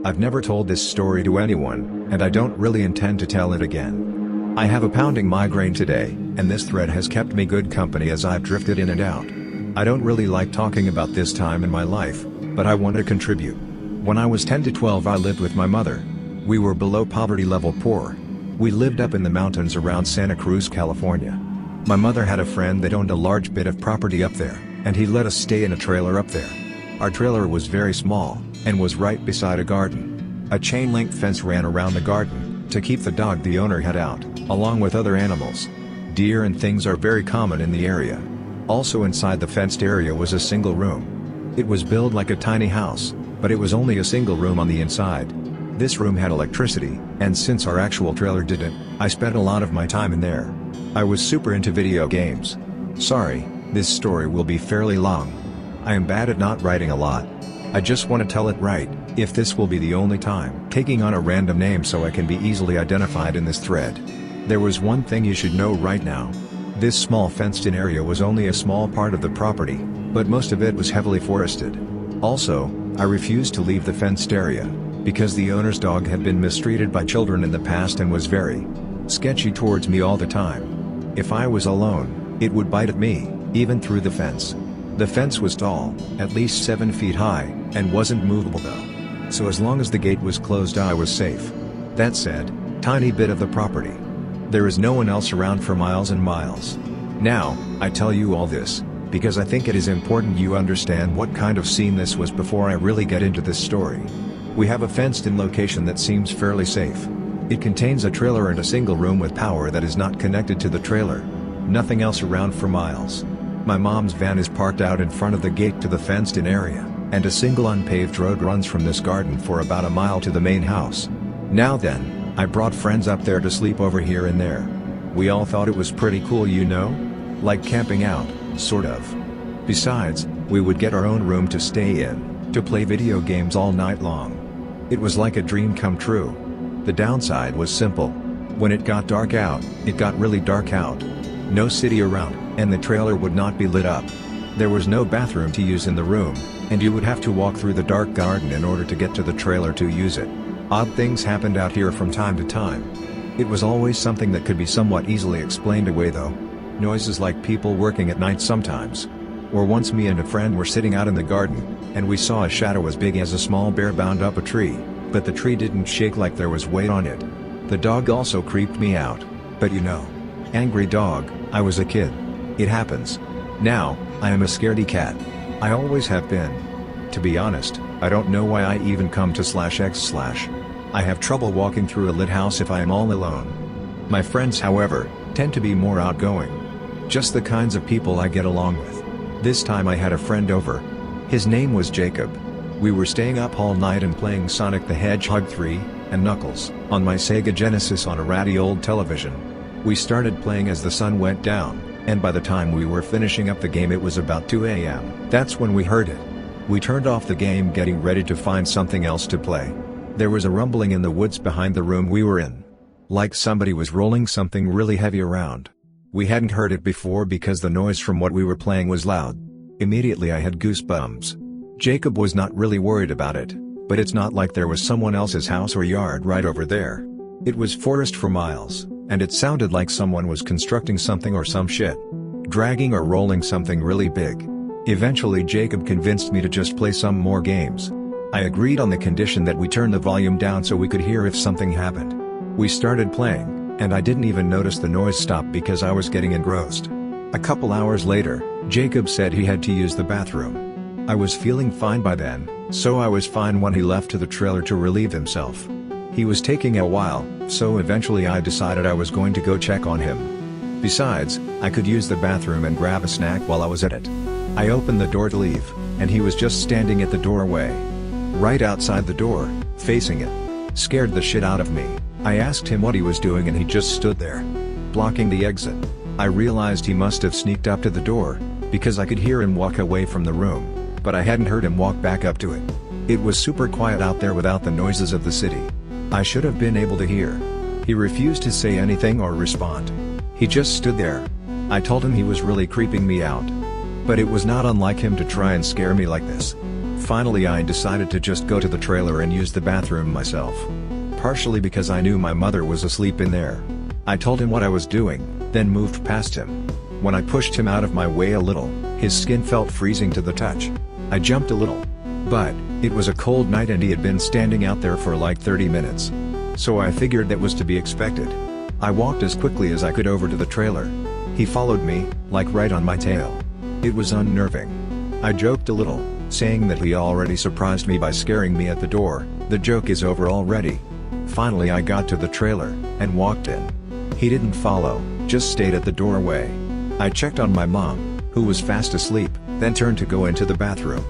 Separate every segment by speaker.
Speaker 1: I've never told this story to anyone, and I don't really intend to tell it again. I have a pounding migraine today, and this thread has kept me good company as I've drifted in and out. I don't really like talking about this time in my life, but I want to contribute. When I was 10 to 12 I lived with my mother. We were below poverty level poor. We lived up in the mountains around Santa Cruz, California. My mother had a friend that owned a large bit of property up there, and he let us stay in a trailer up there. Our trailer was very small, and was right beside a garden. A chain-link fence ran around the garden, to keep the dog the owner had out, along with other animals. Deer and things are very common in the area. Also inside the fenced area was a single room. It was built like a tiny house, but it was only a single room on the inside. This room had electricity, and since our actual trailer didn't, I spent a lot of my time in there. I was super into video games. Sorry, this story will be fairly long. I am bad at not writing a lot. I just want to tell it right, if this will be the only time taking on a random name so I can be easily identified in this thread. There was one thing you should know right now. This small fenced-in area was only a small part of the property, but most of it was heavily forested. Also, I refused to leave the fenced area, because the owner's dog had been mistreated by children in the past and was very sketchy towards me all the time. If I was alone, it would bite at me, even through the fence. The fence was tall, at least 7 feet high, and wasn't movable though. So as long as the gate was closed I was safe. That said, tiny bit of the property. There is no one else around for miles and miles. Now, I tell you all this, because I think it is important you understand what kind of scene this was before I really get into this story. We have a fenced-in location that seems fairly safe. It contains a trailer and a single room with power that is not connected to the trailer. Nothing else around for miles. My mom's van is parked out in front of the gate to the fenced-in area, and a single unpaved road runs from this garden for about a mile to the main house. Now then, I brought friends up there to sleep over here and there. We all thought it was pretty cool, you know? Like camping out, sort of. Besides, we would get our own room to stay in, to play video games all night long. It was like a dream come true. The downside was simple. When it got dark out, it got really dark out. No city around, and the trailer would not be lit up. There was no bathroom to use in the room, and you would have to walk through the dark garden in order to get to the trailer to use it. Odd things happened out here from time to time. It was always something that could be somewhat easily explained away though. Noises like people working at night sometimes. Or once me and a friend were sitting out in the garden, and we saw a shadow as big as a small bear bound up a tree, but the tree didn't shake like there was weight on it. The dog also creeped me out, but you know. Angry dog, I was a kid. It happens. Now, I am a scaredy cat. I always have been. To be honest, I don't know why I even come to /x/. I have trouble walking through a lit house if I am all alone. My friends however, tend to be more outgoing. Just the kinds of people I get along with. This time I had a friend over. His name was Jacob. We were staying up all night and playing Sonic the Hedgehog 3, and Knuckles, on my Sega Genesis on a ratty old television. We started playing as the sun went down, and by the time we were finishing up the game it was about 2 a.m. That's when we heard it. We turned off the game getting ready to find something else to play. There was a rumbling in the woods behind the room we were in. Like somebody was rolling something really heavy around. We hadn't heard it before because the noise from what we were playing was loud. Immediately I had goosebumps. Jacob was not really worried about it, but it's not like there was someone else's house or yard right over there. It was forest for miles, and it sounded like someone was constructing something or some shit. Dragging or rolling something really big. Eventually Jacob convinced me to just play some more games. I agreed on the condition that we turn the volume down so we could hear if something happened. We started playing, and I didn't even notice the noise stop because I was getting engrossed. A couple hours later, Jacob said he had to use the bathroom. I was feeling fine by then, so I was fine when he left to the trailer to relieve himself. He was taking a while, so eventually I decided I was going to go check on him. Besides, I could use the bathroom and grab a snack while I was at it. I opened the door to leave, and he was just standing at the doorway. Right outside the door, facing it. Scared the shit out of me. I asked him what he was doing and he just stood there, blocking the exit. I realized he must have sneaked up to the door, because I could hear him walk away from the room, but I hadn't heard him walk back up to it. It was super quiet out there without the noises of the city. I should have been able to hear. He refused to say anything or respond. He just stood there. I told him he was really creeping me out. But it was not unlike him to try and scare me like this. Finally I decided to just go to the trailer and use the bathroom myself. Partially because I knew my mother was asleep in there. I told him what I was doing, then moved past him. When I pushed him out of my way a little, his skin felt freezing to the touch. I jumped a little. But, it was a cold night and he had been standing out there for like 30 minutes. So I figured that was to be expected. I walked as quickly as I could over to the trailer. He followed me, like right on my tail. It was unnerving. I joked a little, saying that he already surprised me by scaring me at the door. The joke is over already. Finally I got to the trailer, and walked in. He didn't follow, just stayed at the doorway. I checked on my mom, who was fast asleep, then turned to go into the bathroom.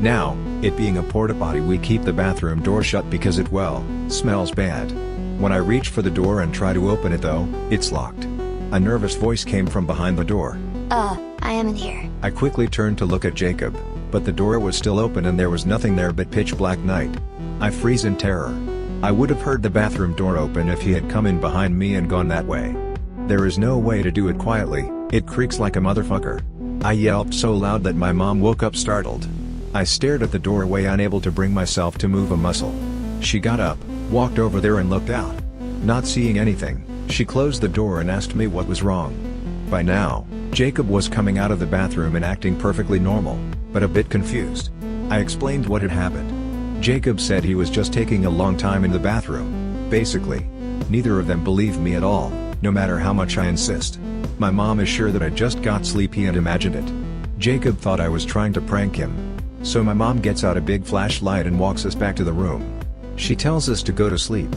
Speaker 1: Now, it being a porta-potty, we keep the bathroom door shut because it, well, smells bad. When I reach for the door and try to open it though, it's locked. A nervous voice came from behind the door.
Speaker 2: I am in here.
Speaker 1: I quickly turned to look at Jacob, but the door was still open and there was nothing there but pitch black night. I freeze in terror. I would have heard the bathroom door open if he had come in behind me and gone that way. There is no way to do it quietly, it creaks like a motherfucker. I yelped so loud that my mom woke up startled. I stared at the doorway, unable to bring myself to move a muscle. She got up, walked over there and looked out. Not seeing anything, she closed the door and asked me what was wrong. By now, Jacob was coming out of the bathroom and acting perfectly normal, but a bit confused. I explained what had happened. Jacob said he was just taking a long time in the bathroom. Basically, neither of them believed me at all, no matter how much I insist. My mom is sure that I just got sleepy and imagined it. Jacob thought I was trying to prank him. So my mom gets out a big flashlight and walks us back to the room. She tells us to go to sleep.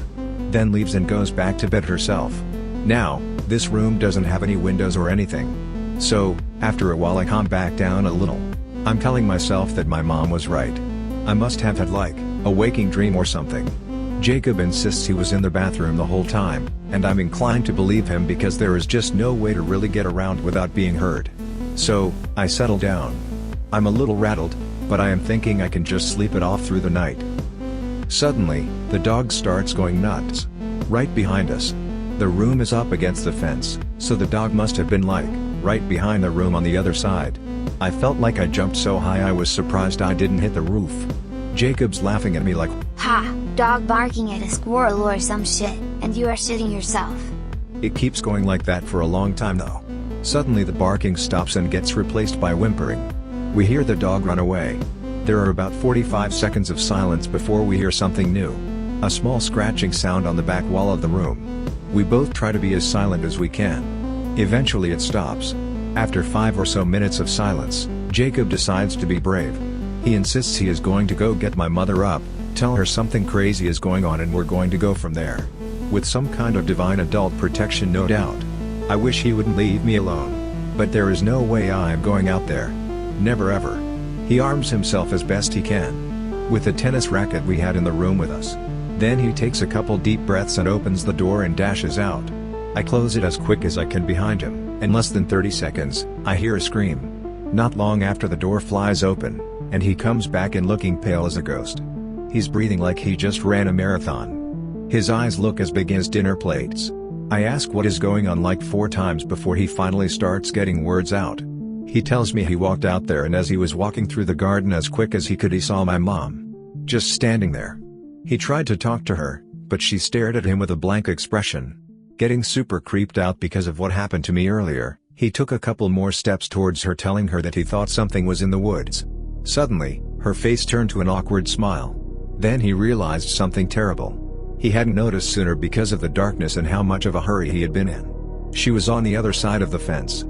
Speaker 1: Then leaves and goes back to bed herself. Now, this room doesn't have any windows or anything. So, after a while I calm back down a little. I'm telling myself that my mom was right. I must have had like, a waking dream or something. Jacob insists he was in the bathroom the whole time, and I'm inclined to believe him because there is just no way to really get around without being heard. So, I settle down. I'm a little rattled, but I am thinking I can just sleep it off through the night. Suddenly, the dog starts going nuts. Right behind us. The room is up against the fence, so the dog must have been like, right behind the room on the other side. I felt like I jumped so high I was surprised I didn't hit the roof. Jacob's laughing at me like,
Speaker 2: "Ha, dog barking at a squirrel or some shit, and you are shitting yourself."
Speaker 1: It keeps going like that for a long time though. Suddenly the barking stops and gets replaced by whimpering. We hear the dog run away. There are about 45 seconds of silence before we hear something new. A small scratching sound on the back wall of the room. We both try to be as silent as we can. Eventually it stops. After 5 or so minutes of silence, Jacob decides to be brave. He insists he is going to go get my mother up, tell her something crazy is going on and we're going to go from there. With some kind of divine adult protection, no doubt. I wish he wouldn't leave me alone. But there is no way I am going out there. Never ever. He arms himself as best he can. With a tennis racket we had in the room with us. Then he takes a couple deep breaths and opens the door and dashes out. I close it as quick as I can behind him. In less than 30 seconds, I hear a scream. Not long after the door flies open, and he comes back in looking pale as a ghost. He's breathing like he just ran a marathon. His eyes look as big as dinner plates. I ask what is going on like 4 times before he finally starts getting words out. He tells me he walked out there and as he was walking through the garden as quick as he could he saw my mom. Just standing there. He tried to talk to her, but she stared at him with a blank expression. Getting super creeped out because of what happened to me earlier, he took a couple more steps towards her telling her that he thought something was in the woods. Suddenly, her face turned to an awkward smile. Then he realized something terrible. He hadn't noticed sooner because of the darkness and how much of a hurry he had been in. She was on the other side of the fence.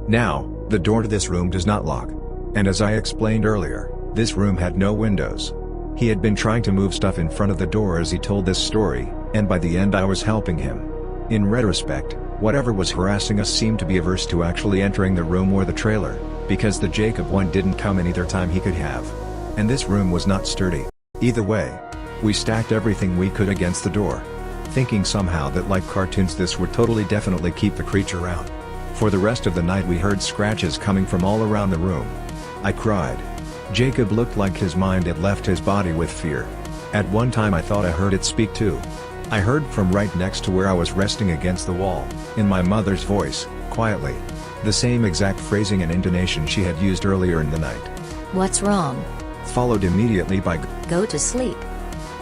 Speaker 1: Now, the door to this room does not lock. And as I explained earlier, this room had no windows. He had been trying to move stuff in front of the door as he told this story, and by the end I was helping him. In retrospect, whatever was harassing us seemed to be averse to actually entering the room or the trailer, because the Jacob one didn't come in either time he could have. And this room was not sturdy. Either way, we stacked everything we could against the door, thinking somehow that like cartoons this would totally definitely keep the creature out. For the rest of the night we heard scratches coming from all around the room. I cried. Jacob looked like his mind had left his body with fear. At one time I thought I heard it speak too. I heard from right next to where I was resting against the wall, in my mother's voice, quietly. The same exact phrasing and intonation she had used earlier in the night.
Speaker 3: "What's wrong?"
Speaker 1: followed immediately by
Speaker 3: Go to sleep.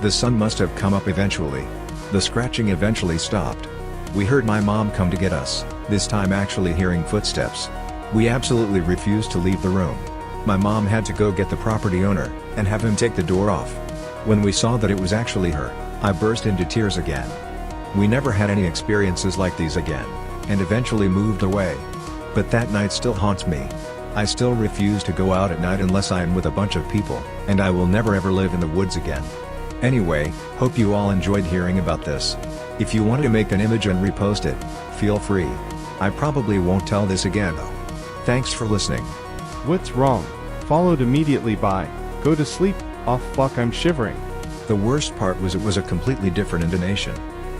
Speaker 1: The sun must have come up eventually. The scratching eventually stopped. We heard my mom come to get us, this time actually hearing footsteps. We absolutely refused to leave the room. My mom had to go get the property owner, and have him take the door off. When we saw that it was actually her, I burst into tears again. We never had any experiences like these again, and eventually moved away. But that night still haunts me. I still refuse to go out at night unless I am with a bunch of people, and I will never ever live in the woods again. Anyway, hope you all enjoyed hearing about this. If you want to make an image and repost it, feel free. I probably won't tell this again though. Thanks for listening.
Speaker 4: What's wrong? Followed immediately by, go to sleep, oh fuck I'm shivering.
Speaker 1: The worst part was it was a completely different intonation.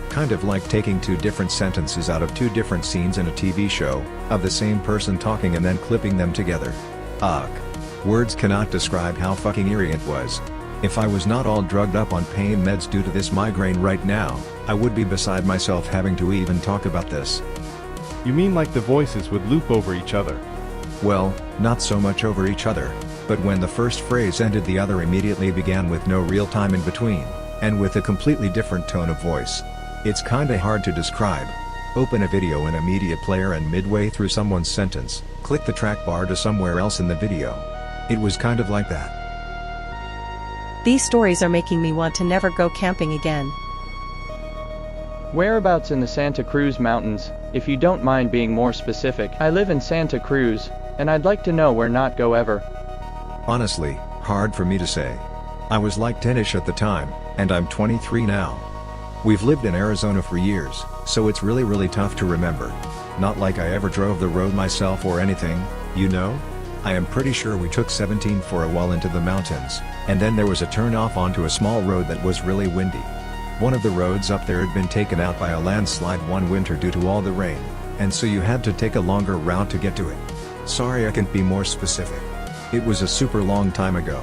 Speaker 1: Kind of like taking two different sentences out of two different scenes in a TV show, of the same person talking and then clipping them together. Ugh. Words cannot describe how fucking eerie it was. If I was not all drugged up on pain meds due to this migraine right now, I would be beside myself having to even talk about this.
Speaker 4: You mean like the voices would loop over each other?
Speaker 1: Well, not so much over each other, but when the first phrase ended the other immediately began with no real time in between, and with a completely different tone of voice. It's kinda hard to describe. Open a video in a media player and midway through someone's sentence, click the track bar to somewhere else in the video. It was kind of like that.
Speaker 3: These stories are making me want to never go camping again.
Speaker 5: Whereabouts in the Santa Cruz Mountains, if you don't mind being more specific? I live in Santa Cruz, and I'd like to know where not go ever.
Speaker 1: Honestly, hard for me to say. I was like 10ish at the time, and I'm 23 now. We've lived in Arizona for years, so it's really tough to remember. Not like I ever drove the road myself or anything, you know? I am pretty sure we took 17 for a while into the mountains, and then there was a turn off onto a small road that was really windy. One of the roads up there had been taken out by a landslide one winter due to all the rain, and so you had to take a longer route to get to it. Sorry I can't be more specific. It was a super long time ago.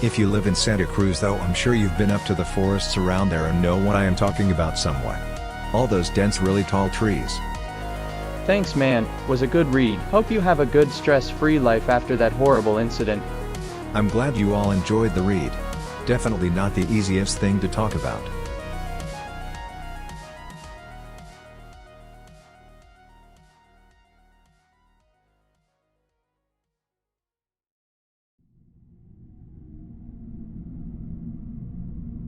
Speaker 1: If you live in Santa Cruz though, I'm sure you've been up to the forests around there and know what I am talking about somewhat. All those dense really tall trees.
Speaker 5: Thanks man, was a good read. Hope you have a good stress-free life after that horrible incident.
Speaker 1: I'm glad you all enjoyed the read. Definitely not the easiest thing to talk about.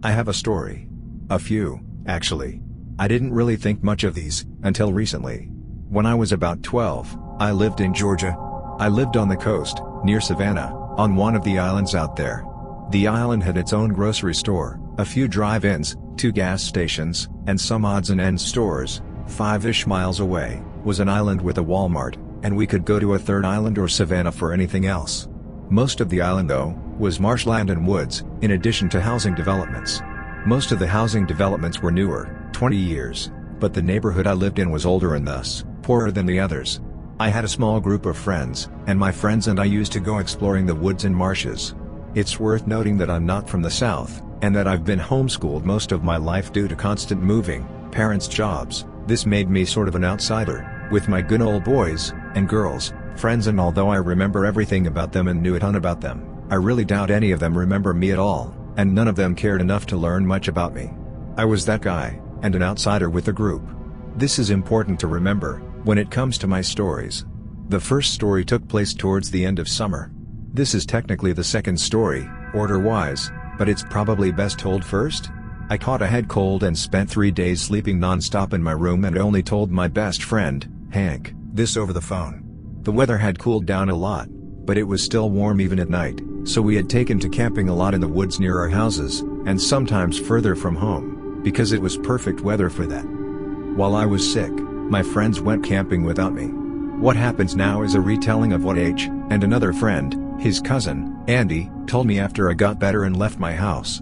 Speaker 1: I have a story. A few, actually. I didn't really think much of these, until recently. When I was about 12, I lived in Georgia. I lived on the coast, near Savannah, on one of the islands out there. The island had its own grocery store, a few drive-ins, 2 gas stations, and some odds and ends stores. 5-ish miles away, was an island with a Walmart, and we could go to a third island or Savannah for anything else. Most of the island though, was marshland and woods, in addition to housing developments. Most of the housing developments were newer, 20 years, but the neighborhood I lived in was older and thus, poorer than the others. I had a small group of friends, and my friends and I used to go exploring the woods and marshes. It's worth noting that I'm not from the South, and that I've been homeschooled most of my life due to constant moving, parents' jobs. This made me sort of an outsider, with my good old boys, and girls, friends, and although I remember everything about them and knew a ton about them, I really doubt any of them remember me at all, and none of them cared enough to learn much about me. I was that guy, and an outsider with the group. This is important to remember, when it comes to my stories. The first story took place towards the end of summer. This is technically the second story, order-wise, but it's probably best told first. I caught a head cold and spent 3 days sleeping non-stop in my room and only told my best friend, Hank, this over the phone. The weather had cooled down a lot, but it was still warm even at night, so we had taken to camping a lot in the woods near our houses, and sometimes further from home, because it was perfect weather for that. While I was sick, my friends went camping without me. What happens now is a retelling of what H, and another friend, his cousin, Andy, told me after I got better and left my house.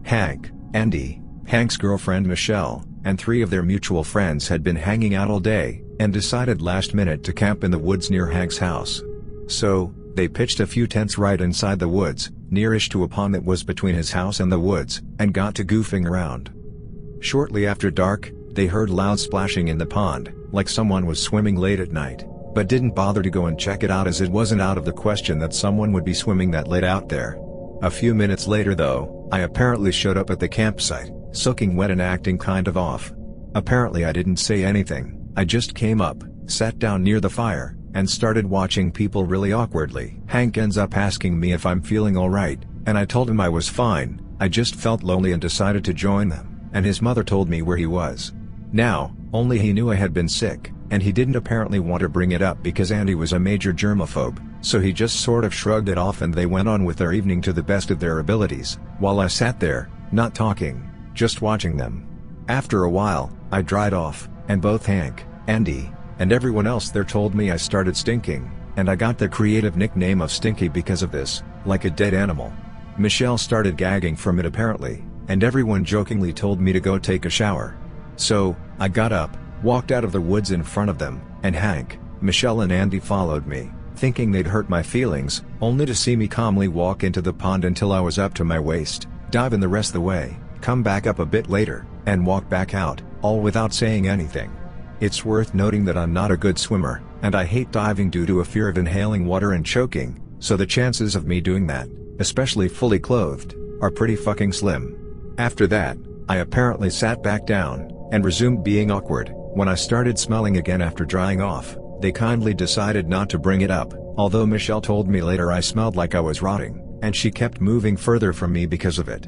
Speaker 1: Hank, Andy, Hank's girlfriend Michelle, and 3 of their mutual friends had been hanging out all day, and decided last minute to camp in the woods near Hank's house. So, they pitched a few tents right inside the woods, nearish to a pond that was between his house and the woods, and got to goofing around. Shortly after dark, they heard loud splashing in the pond, like someone was swimming late at night, but didn't bother to go and check it out as it wasn't out of the question that someone would be swimming that late out there. A few minutes later though, I apparently showed up at the campsite, soaking wet and acting kind of off. Apparently I didn't say anything, I just came up, sat down near the fire, and started watching people really awkwardly. Hank ends up asking me if I'm feeling alright, and I told him I was fine, I just felt lonely and decided to join them, and his mother told me where he was. Now, only he knew I had been sick, and he didn't apparently want to bring it up because Andy was a major germaphobe, so he just sort of shrugged it off and they went on with their evening to the best of their abilities, while I sat there, not talking, just watching them. After a while, I dried off, and both Hank, Andy, and everyone else there told me I started stinking, and I got the creative nickname of Stinky because of this, like a dead animal. Michelle started gagging from it apparently, and everyone jokingly told me to go take a shower. So, I got up, walked out of the woods in front of them, and Hank, Michelle and Andy followed me, thinking they'd hurt my feelings, only to see me calmly walk into the pond until I was up to my waist, dive in the rest of the way, come back up a bit later, and walk back out, all without saying anything. It's worth noting that I'm not a good swimmer, and I hate diving due to a fear of inhaling water and choking, so the chances of me doing that, especially fully clothed, are pretty fucking slim. After that, I apparently sat back down, and resumed being awkward. When I started smelling again after drying off, they kindly decided not to bring it up, although Michelle told me later I smelled like I was rotting, and she kept moving further from me because of it.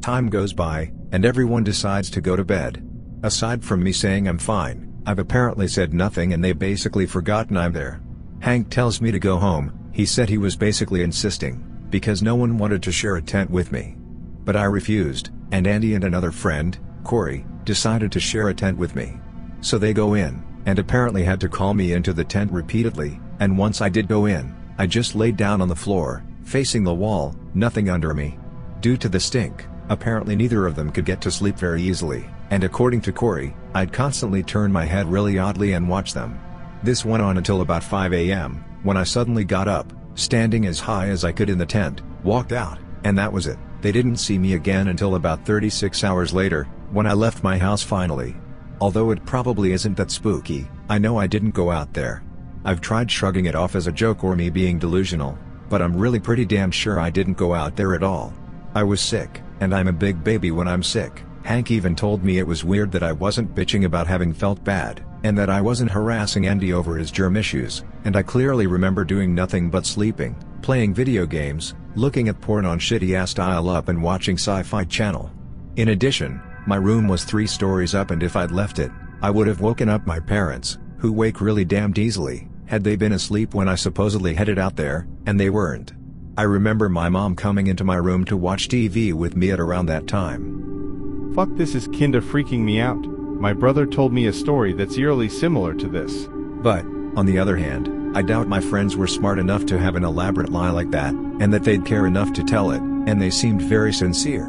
Speaker 1: Time goes by, and everyone decides to go to bed. Aside from me saying I'm fine, I've apparently said nothing and they've basically forgotten I'm there. Hank tells me to go home, he said he was basically insisting, because no one wanted to share a tent with me. But I refused, and Andy and another friend, Corey, decided to share a tent with me. So they go in, and apparently had to call me into the tent repeatedly, and once I did go in, I just laid down on the floor, facing the wall, nothing under me. Due to the stink, apparently neither of them could get to sleep very easily, and according to Corey, I'd constantly turn my head really oddly and watch them. This went on until about 5 a.m., when I suddenly got up, standing as high as I could in the tent, walked out, and that was it. They didn't see me again until about 36 hours later, when I left my house finally. Although it probably isn't that spooky, I know I didn't go out there. I've tried shrugging it off as a joke or me being delusional, but I'm really pretty damn sure I didn't go out there at all. I was sick, and I'm a big baby when I'm sick. Hank even told me it was weird that I wasn't bitching about having felt bad, and that I wasn't harassing Andy over his germ issues, and I clearly remember doing nothing but sleeping, playing video games, looking at porn on shitty-ass Style Up and watching Sci-Fi Channel. In addition, my room was 3 stories up and if I'd left it, I would have woken up my parents, who wake really damned easily, had they been asleep when I supposedly headed out there, and they weren't. I remember my mom coming into my room to watch TV with me at around that time.
Speaker 4: Fuck, this is kinda freaking me out. My brother told me a story that's eerily similar to this.
Speaker 1: But, on the other hand, I doubt my friends were smart enough to have an elaborate lie like that, and that they'd care enough to tell it, and they seemed very sincere.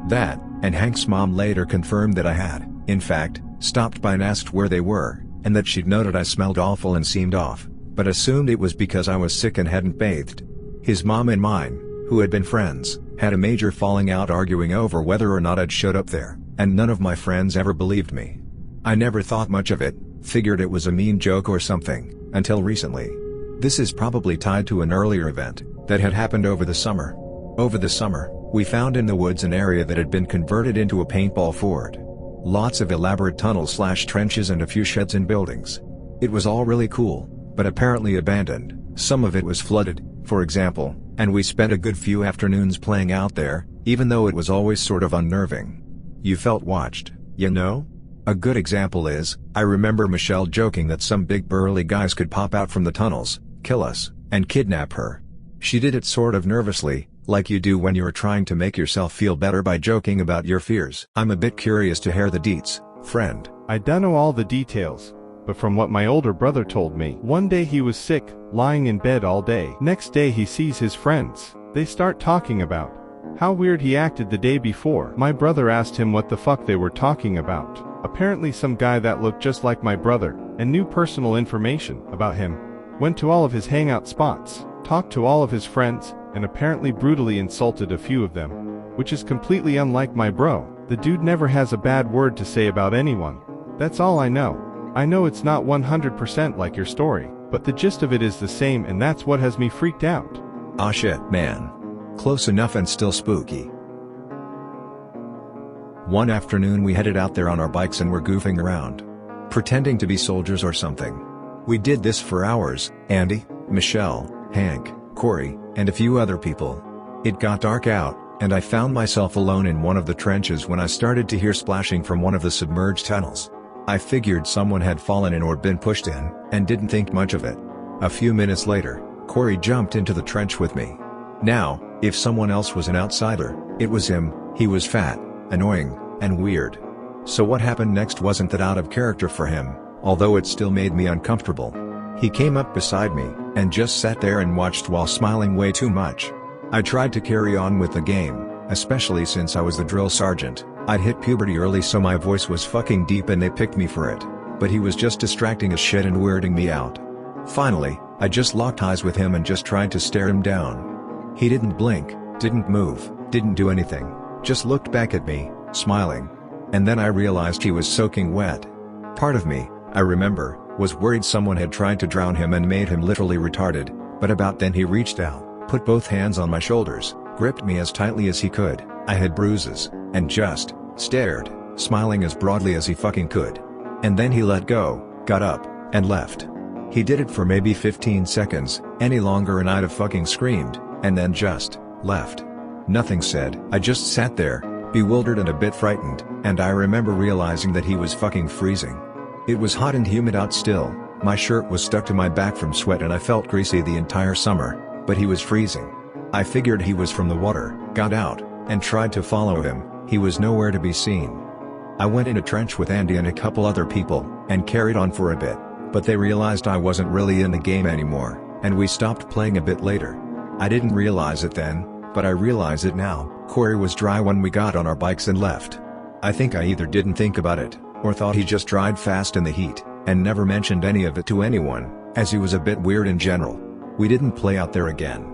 Speaker 1: That, and Hank's mom later confirmed that I had, in fact, stopped by and asked where they were, and that she'd noted I smelled awful and seemed off, but assumed it was because I was sick and hadn't bathed. His mom and mine, who had been friends, had a major falling out arguing over whether or not I'd showed up there, and none of my friends ever believed me. I never thought much of it, figured it was a mean joke or something, until recently. This is probably tied to an earlier event that had happened over the summer. Over the summer, we found in the woods an area that had been converted into a paintball fort. Lots of elaborate tunnels/trenches and a few sheds and buildings. It was all really cool, but apparently abandoned. Some of it was flooded, for example, and we spent a good few afternoons playing out there, even though it was always sort of unnerving. You felt watched, you know? A good example is, I remember Michelle joking that some big burly guys could pop out from the tunnels, kill us, and kidnap her. She did it sort of nervously, like you do when you're trying to make yourself feel better by joking about your fears. I'm a bit curious to hear the deets, friend.
Speaker 4: I don't know all the details, but from what my older brother told me, one day he was sick, lying in bed all day. Next day he sees his friends. They start talking about how weird he acted the day before. My brother asked him what the fuck they were talking about. Apparently some guy that looked just like my brother, and knew personal information about him, went to all of his hangout spots, talked to all of his friends, and apparently brutally insulted a few of them, which is completely unlike my bro. The dude never has a bad word to say about anyone. That's all I know. I know it's not 100% like your story, but the gist of it is the same, and that's what has me freaked out.
Speaker 1: Ah shit, man. Close enough and still spooky. One afternoon we headed out there on our bikes and were goofing around, pretending to be soldiers or something. We did this for hours, Andy, Michelle, Hank, Corey, and a few other people. It got dark out, and I found myself alone in one of the trenches when I started to hear splashing from one of the submerged tunnels. I figured someone had fallen in or been pushed in, and didn't think much of it. A few minutes later, Corey jumped into the trench with me. Now, if someone else was an outsider, it was him. He was fat, annoying, and weird. So what happened next wasn't that out of character for him, although it still made me uncomfortable. He came up beside me, and just sat there and watched while smiling way too much. I tried to carry on with the game, especially since I was the drill sergeant. I'd hit puberty early so my voice was fucking deep and they picked me for it. But he was just distracting as shit and weirding me out. Finally, I just locked eyes with him and just tried to stare him down. He didn't blink, didn't move, didn't do anything, just looked back at me, smiling. And then I realized he was soaking wet. Part of me, I remember, was worried someone had tried to drown him and made him literally retarded, but about then he reached out, put both hands on my shoulders, gripped me as tightly as he could, I had bruises, and just stared, smiling as broadly as he fucking could. And then he let go, got up, and left. He did it for maybe 15 seconds, any longer and I'd have fucking screamed, and then just left. Nothing said. I just sat there, bewildered and a bit frightened, and I remember realizing that he was fucking freezing. It was hot and humid out still, my shirt was stuck to my back from sweat and I felt greasy the entire summer, but he was freezing. I figured he was from the water, got out, and tried to follow him. He was nowhere to be seen. I went in a trench with Andy and a couple other people, and carried on for a bit, but they realized I wasn't really in the game anymore, and we stopped playing a bit later. I didn't realize it then, but I realize it now. Corey was dry when we got on our bikes and left. I think I either didn't think about it, or thought he just dried fast in the heat, and never mentioned any of it to anyone, as he was a bit weird in general. We didn't play out there again.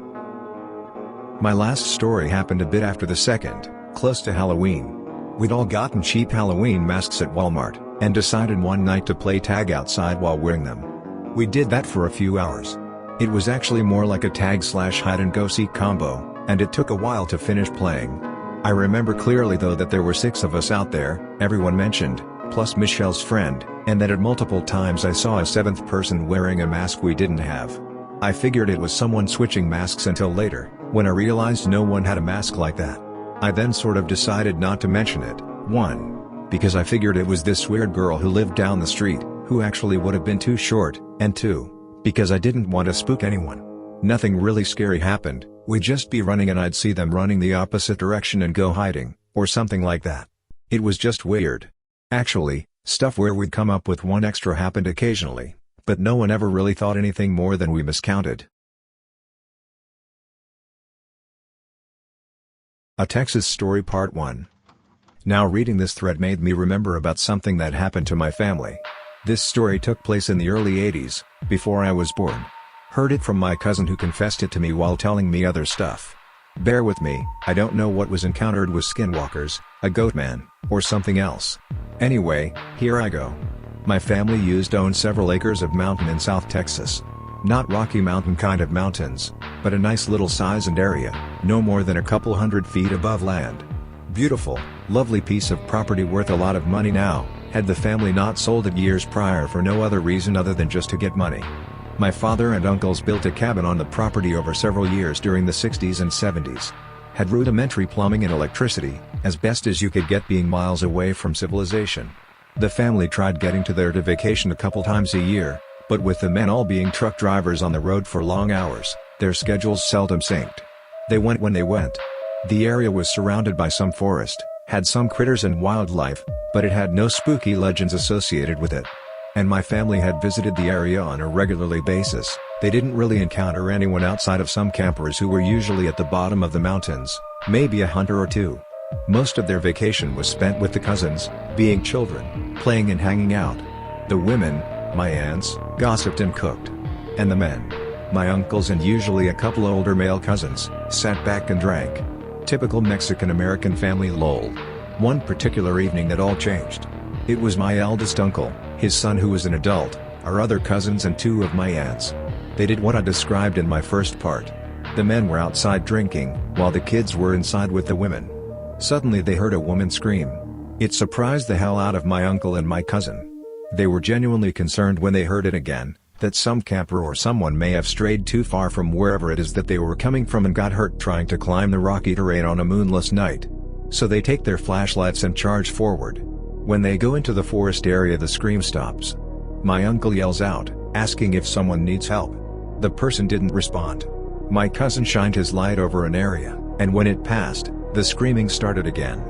Speaker 1: My last story happened a bit after the second, close to Halloween. We'd all gotten cheap Halloween masks at Walmart, and decided one night to play tag outside while wearing them. We did that for a few hours. It was actually more like a tag/hide-and-go-seek combo, and it took a while to finish playing. I remember clearly though that there were 6 of us out there, everyone mentioned, plus Michelle's friend, and that at multiple times I saw a 7th person wearing a mask we didn't have. I figured it was someone switching masks until later, when I realized no one had a mask like that. I then sort of decided not to mention it, 1. Because I figured it was this weird girl who lived down the street, who actually would have been too short, and 2. Because I didn't want to spook anyone. Nothing really scary happened, we'd just be running and I'd see them running the opposite direction and go hiding, or something like that. It was just weird. Actually, stuff where we'd come up with one extra happened occasionally, but no one ever really thought anything more than we miscounted. A Texas Story Part 1. Now reading this thread made me remember about something that happened to my family. This story took place in the early 80s, before I was born. Heard it from my cousin who confessed it to me while telling me other stuff. Bear with me, I don't know what was encountered with skinwalkers, a goat man, or something else. Anyway, here I go. My family used to own several acres of mountain in South Texas. Not Rocky Mountain kind of mountains, but a nice little size and area, no more than a couple 100 feet above land. Beautiful, lovely piece of property worth a lot of money now, had the family not sold it years prior for no other reason other than just to get money. My father and uncles built a cabin on the property over several years during the 60s and 70s. Had rudimentary plumbing and electricity, as best as you could get being miles away from civilization. The family tried getting to there to vacation a couple times a year, but with the men all being truck drivers on the road for long hours, their schedules seldom synced. They went when they went. The area was surrounded by some forest, had some critters and wildlife, but it had no spooky legends associated with it. And my family had visited the area on a regular basis. They didn't really encounter anyone outside of some campers who were usually at the bottom of the mountains, maybe a hunter or two. Most of their vacation was spent with the cousins, being children, playing and hanging out. The women, my aunts, gossiped and cooked. And the men, my uncles and usually a couple older male cousins, sat back and drank. Typical Mexican-American family lol. One particular evening that all changed. It was my eldest uncle, his son who was an adult, our other cousins and 2 of my aunts. They did what I described in my first part. The men were outside drinking, while the kids were inside with the women. Suddenly they heard a woman scream. It surprised the hell out of my uncle and my cousin. They were genuinely concerned when they heard it again, that some camper or someone may have strayed too far from wherever it is that they were coming from and got hurt trying to climb the rocky terrain on a moonless night. So they take their flashlights and charge forward. When they go into the forest area, the scream stops. My uncle yells out, asking if someone needs help. The person didn't respond. My cousin shined his light over an area, and when it passed, the screaming started again.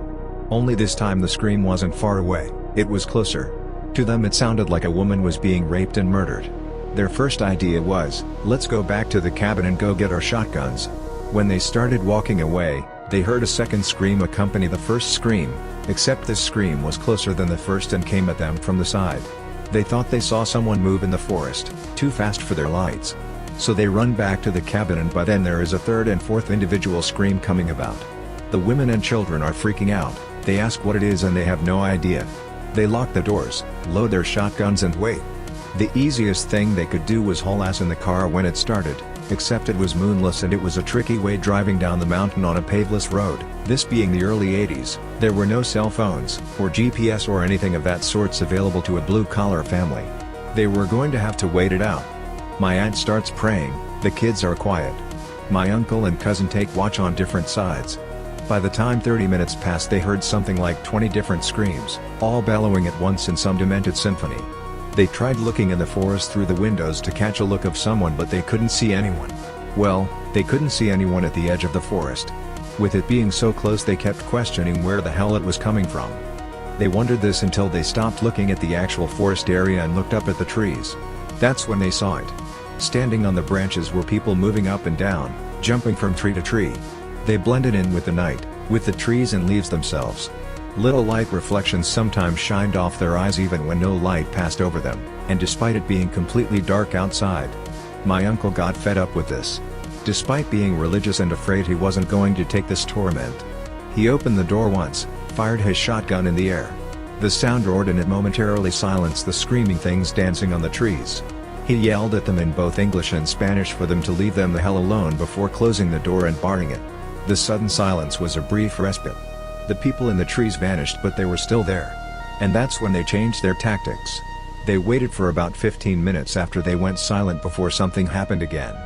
Speaker 1: Only this time the scream wasn't far away, it was closer. To them it sounded like a woman was being raped and murdered. Their first idea was, let's go back to the cabin and go get our shotguns. When they started walking away, they heard a second scream accompany the first scream, except this scream was closer than the first and came at them from the side. They thought they saw someone move in the forest, too fast for their lights. So they run back to the cabin, and by then there is a third and fourth individual scream coming about. The women and children are freaking out, they ask what it is and they have no idea. They lock the doors, load their shotguns and wait. The easiest thing they could do was haul ass in the car when it started, except it was moonless and it was a tricky way driving down the mountain on a paveless road. This being the early 80s, there were no cell phones, or GPS or anything of that sorts available to a blue-collar family. They were going to have to wait it out. My aunt starts praying, the kids are quiet. My uncle and cousin take watch on different sides. By the time 30 minutes passed, they heard something like 20 different screams, all bellowing at once in some demented symphony. They tried looking in the forest through the windows to catch a look of someone, but they couldn't see anyone. Well, they couldn't see anyone at the edge of the forest. With it being so close, they kept questioning where the hell it was coming from. They wondered this until they stopped looking at the actual forest area and looked up at the trees. That's when they saw it. Standing on the branches were people moving up and down, jumping from tree to tree. They blended in with the night, with the trees and leaves themselves. Little light reflections sometimes shined off their eyes even when no light passed over them, and despite it being completely dark outside. My uncle got fed up with this. Despite being religious and afraid he wasn't going to take this torment, he opened the door once, fired his shotgun in the air. The sound roared and it momentarily silenced the screaming things dancing on the trees. He yelled at them in both English and Spanish for them to leave them the hell alone before closing the door and barring it. The sudden silence was a brief respite. The people in the trees vanished, but they were still there. And that's when they changed their tactics. They waited for about 15 minutes after they went silent before something happened again.